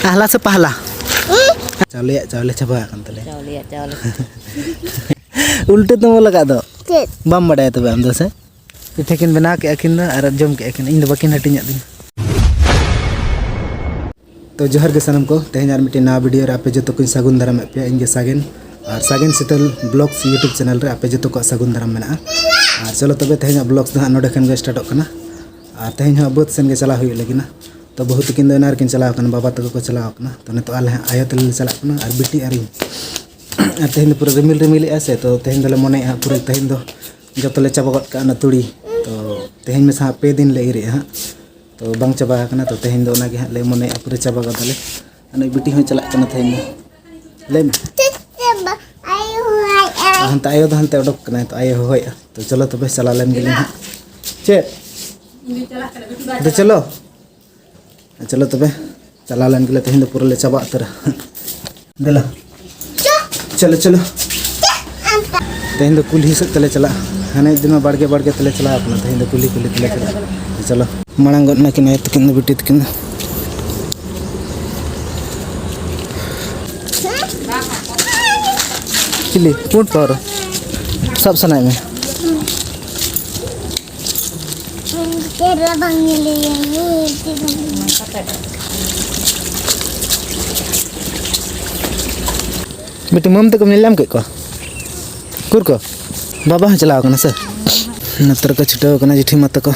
आहला से पहला चावले चबा कान तले चावले उल्टे तो मो लगा दो बम बड़ाय तबे आम दो से पिठे किन बना के अकिन और जम के अकिन इन दो बकिन हटिन दिन तो जोहर के सनम को तेहन आर मिटे ना वीडियो रे आपे जतो को सागुन दाराम पे इनगे सागेन और सागेन शीतल ब्लॉग्स यूट्यूब चैनल रे आपे जतो को सागुन दाराम मेना और चलो तबे तेहन ब्लॉग्स दो नोडे खन स्टार्ट कना और तेहन बहुत सेन के चला हुई लगिना तो बहुत किन दो नार किन चला कना बाबा तक को चला कना तो ने तो आले आयो तले चला कना और बिटी आरी और तेहन पूरा रिमिल रिमिल ऐसे तो तेहन दले मने पूरा तेहन दो जतले चाबा गट का तुड़ी तो तेहन में सा पे दिन ले इरे हां तो बांग चाबा कना तो तेहन दो नागे ले मने पूरा चाबा गदले अने बिटी हो चला कना तेहन ले हंता आयो हंते उडक कना तो आयो होय तो चलो तबे चला लेन गेले हां चे तो चलो तबे चला लेन गेले तेहन पूरा ले चाबा तर देला चलो तेहन दो कुल्ही से तले चला हाने दिन में बाड़गे तले चला अपना तेहन दो कुल्ही तले चला चलो मांग गन ना किन तकिन बिटी तकिन चिली पुट पावर सब सनाय में तेरा बंगले बेटी मम तक मिलाम के को कुर को बाबा चलाव कना से नतर का छुटाव कना जिठी मत को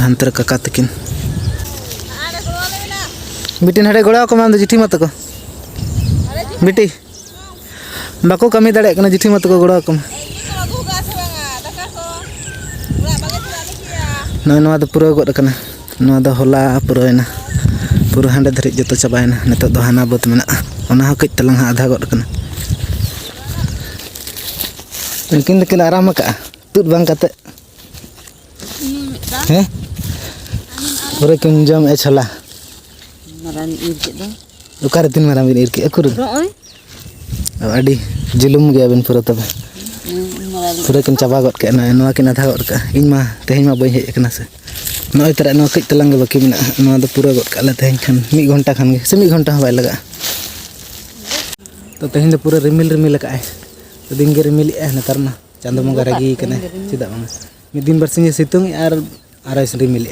अंतर काका तकिन बेटी हड़े गोड़ा को मान जिठी मत को बेटी बाको कमी दाड़े कना जिठी मत को गोड़ा को नवा दो पूरा गड कना नवा दो होला पूरायना पूरा हांडे धरि जतो चाबायना नितो दो हाना बत मेना ओना ह कज तलंग आधा गड कना लेकिन आराम का तुद बांग काते हैं पूरा किन जम ए छला मारान ईर के दो उकार दिन मारा बिन ईर के अकुर अडी जुलुम गया बिन पूरा तबे पूरा किन चाबा गड के नवा किन आधा गड का इन मा तेहन मा बई हेज कना से नय तरा नवा कज तलंग बाकी मेना नवा दो पूरा गड का ले तेहन खन 1 घंटा खन के से 1 घंटा बाय लगा तो तेहन दो पूरा रिमिल रिमिल का तो दिन के रिमिल नतर मा चांदो बंगा रगी कने चिदा बांग मिद दिन बरसिंग सितुंग आर आराइस रिमिल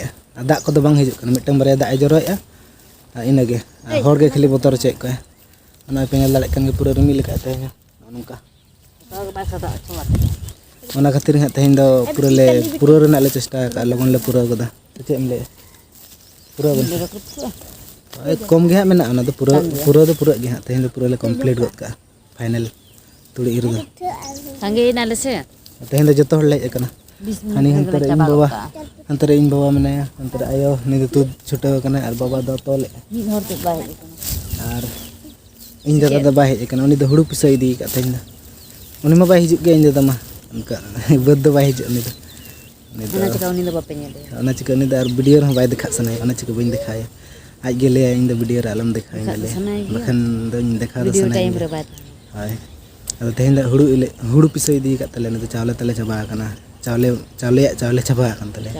दाग को बांग हिजुक कने मिटम बारे दाग जरोया इनागे हर के खाली बोतर चेक को ओना पेंगल दाड़े कन के पूरा रिमिल का तेहन नोनका ओना खातिर हा तेहन दो पूरा रेना ले चेष्टा का लगन ले पूरा गदा तो चेम ले पूरा बन कम गे हा मेना ओना दो पूरा गे हा तेहन दो पूरा ले कंप्लीट गद का फाइनल तुड़ी इर दो संगे नाले से तेहन दो जतो हड़ ले कना हानी हंतरे इन बाबा मनाया हंतरे आयो नि दो छुटाव कना और बाबा दो तोले मिद हर ते बाय और इन दादा दो बाय कना उनी दो हुड़ू पिसा इदी का तेहन उनी मा बाय हिजुक गे इन दादा मा उनका बद दो बाय हिजुक उनी दो ओना चिका उनी दो बापे नेले ओना चिका उनी दो और वीडियो रे बाय दिखा सनाय ओना चिका बइन दिखाया आज गे ले इन दो वीडियो रे आलम दिखाय ले बखन दो दिखा दो सनाय टाइम रे बाय हाय अब तेहन दो हुड़ू पिसा इदी का तले न चावले तले चबा कना चावले चबा कन तले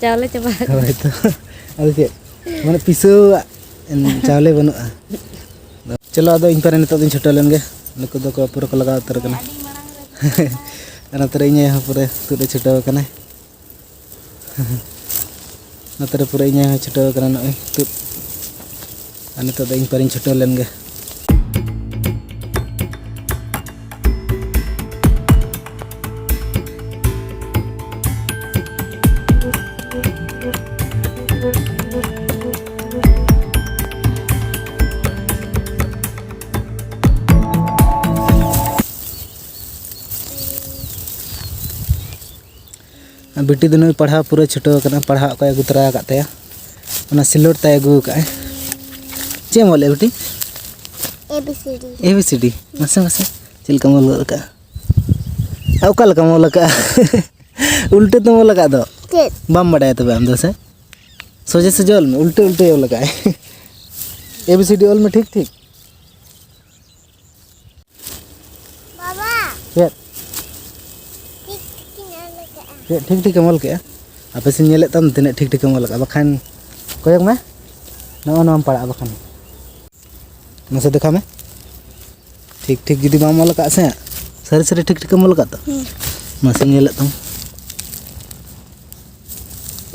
चावले चबा होय तो अदो के माने पिसो चावले बनु चलो अदो इन पर नितो दिन छुटा लेन गे नको दो को पूरा को लगा उतर कना नतरे इने पूरा तुरे छुटाव कना नतरे पूरा इने छुटाव कना नय तु नितो दो इन पर छुटा लेन गे बेटी दिन पढ़ा पूरा छुटाव कना पढ़ा को अगू तरा काते ओना सिलोट ताय अगू का चे मोले बेटी एबीसीडी मसे चिल का मोल का औकल का मोल का उल्टे तो मोल का दो बम बड़ाय तबे हम दो से सोजे से जल में उल्टे ओल का एबीसीडी ओल में ठीक बाबा ठीक मोल के आपे से नेले तम तिने ठीक मोल का बखान कोयक में नवा नवा पड़ा बखान मसे देखा में ठीक ठीक जुदी बाम मोल का से सारी सारी ठीक ठीक मोल का तो मसे नेल तुम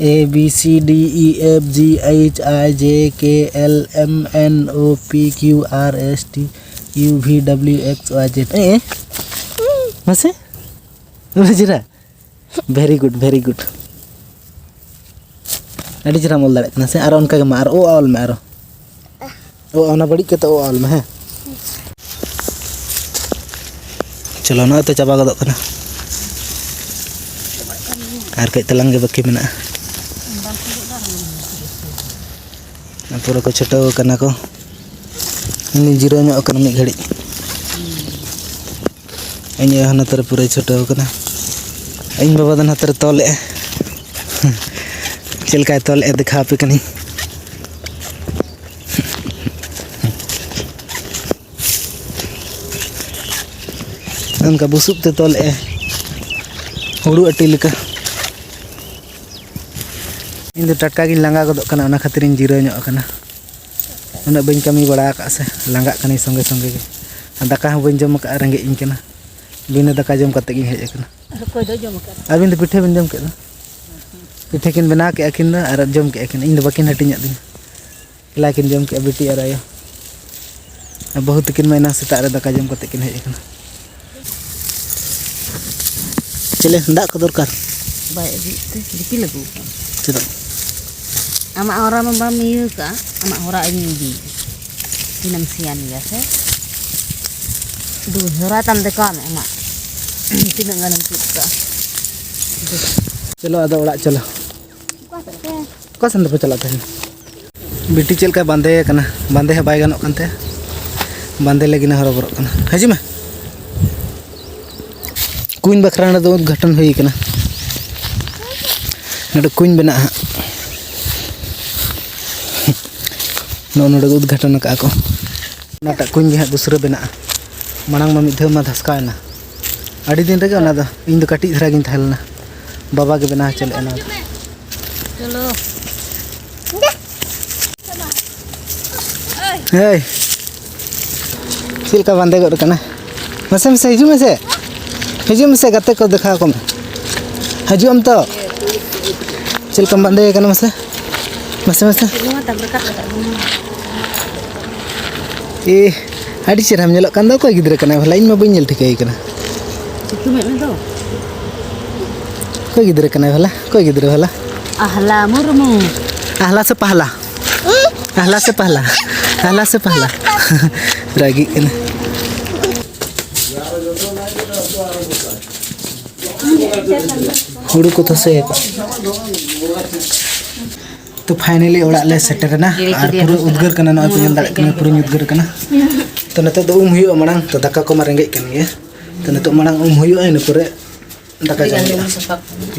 A B C D E F G H I J K L M N O P Q R S T U V W X Y Z मसे बजरा वेरी गुड अड़ी जरा मोल दाड़े से और उनका मार ओ ऑल में आरो ओ ओना बड़ी के तो ऑल में है चलो ना तो चाबा गदो कना आर कई तलांग गे बाकी मेना पूरा को छटो कना को इन जीरो नो कना मी घड़ी इन हना तर पूरा छटो कना इन बाबा दन हतर तोले चलका तोले दिखा पे कनी उनका बुसुब ते तोले हुड़ू अटी लेका इन दो टटका गिन लांगा गदो कना ओना खातिर इन जीरो नो कना उना बइन कमी बड़ा का से लांगा कनी संगे संगे के दाका हूं बइन जम का रेंगे इन कना बिना दाका जम कते गिन हेज कना कोई दो जम कर अबिन दो पिठे बिन जम के पिठे किन बना के अकिन और जम के अकिन इन दो बकिन हटिन दिन ला किन जम के बेटी और आयो बहुत किन महीना सेता रे दाका जम कते किन हेज कना चले दा को दरकार बाय दिपि लगू चलो ama orang membamiu ka ama orang ini di dinam sian ya se du suratan dekan ama tinang ganam ka चलो आदा उड़ा चलो का संद पे चला था बेटी चल का बांधे कना बांधे है बाय गानों कंते बांधे लगी ना हरो बरो कना हजी में कुइन बखरा ना दो घटन हुई कना नडे कुइन बना नोड उद्घाटन का को नाटा कुइन गे दूसरे बना मांग मा मिध मा धसकाना अड़ी दिन रे ना इन कटी धरा गिन थालना बाबा के बना चले ना चलो हे चिल का बांधे गो कना मसे मसे हिजु मसे गते को देखा को हजू हम तो चिल का बांधे कना मसे मसे मसे ए अड़ी चेहरा हम नेलो कान दो कोई गिद्रे कना भला इन में बइन नेल ठिकाई कना चिकु में दो कोई गिद्रे कना भला कोई गिद्रे भला ahla murmu ahla से पहला रागी कना हुड़ू को तो से तो फाइनली ओड़ा ले सेटर ना और पूरा उद्गर कना न पे दाड़े कना पूरा उद्गर कना तो नते दो हुयो मांग तो दाका को मारेंगे कन गे तो नते मांग हुयो इन पूरे दाका जम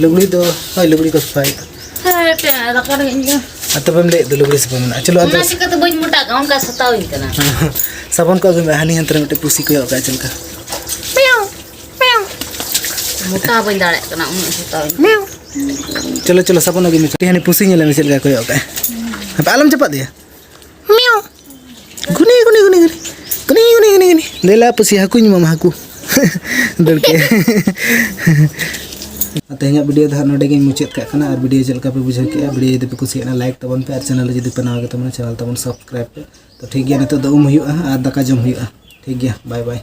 लुगड़ी तो होय लुगड़ी को सफाई दाका रे अतः बम ले दो लुगड़ी सफा मना चलो ना सिका तो बज मोटा गांव का सताव इतना साबन को अगर हानि हंतर में पुसी को का चल का मोटा बज दाड़े कना उन सताव चलो चलो साबन अगे में हानि पुसी नेले में चल का कोयो का अब आलम चपा दिया गुनी लेला पुसी हाकुኝ मामा हाकू दड़के तेहना वीडियो दा नोडे गे मुचाद का और वीडियो चलका पे बुझे के वीडियो यदि पे कुसियाना लाइक तबन पे और चैनल जदि पे नवा गे तबन चैनल तबन सब्सक्राइब पे तो ठीक गया नितो दो हुआ और दाका जम हुआ ठीक गया बाय बाय।